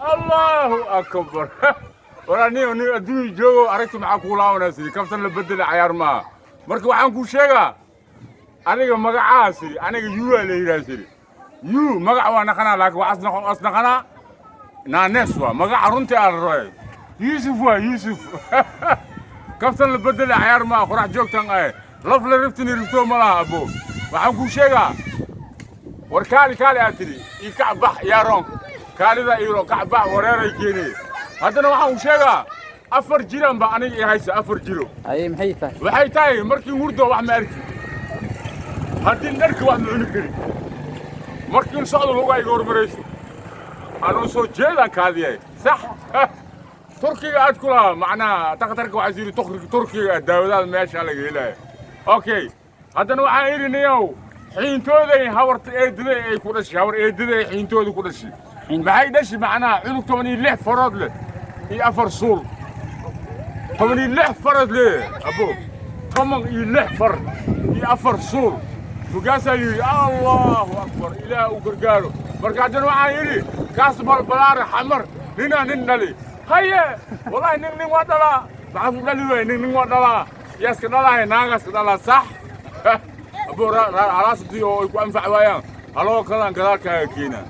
الله أكبر وراني أدوي جو أركت معك ولا وناسي كفتن لبدل عيار ما مركو عنكو شيء أنا مقعاسي أنا يو اللي يراسي يو مقع وأنا خنا لك وأصنا خنا نسوا مقع رنتي على الرأي يوسف كفتن لبدل عيار ما خراج جوك تنقى لفل رفتني رفتو ملا أبو وعنكو شيء وركالي أتري يكعبح يا رون كالي ذا يرون كعبح وريرا يجيني هذا waxaan sheegaa afar jiran ba aniga haysa afar jiro ay waxay tahay markii hurdo wax ma arki hadii narka wax ma cuni kari markii socdo lagu ay hormarayso anoo soo jeedan kaadiyay sax turkiga aad kula macnaa taqtarka waxa jiri turkiga daawadaad meesha laga helay okay hadana waxaan irinayow xiintooday hawarta eedada ay ku dhashay hawar eedada ay xiintooda ku dhashay maxay dhashay macnaa cunug 16 farood leh iyo afar suul 16 farood leh abo 16 far iyo afar suul fugaasa yiri Allahu akbar ilaahu gargaaro marka hadana waxaan yiri kaas balbalaar xamar nin dhali haye wallahi nin wadala bacdu dhali way nin wadala yaaska dhalahay naagaska dhala sax abo raastii oo ay ku anfac waayaan haloo kalan gadaalka keena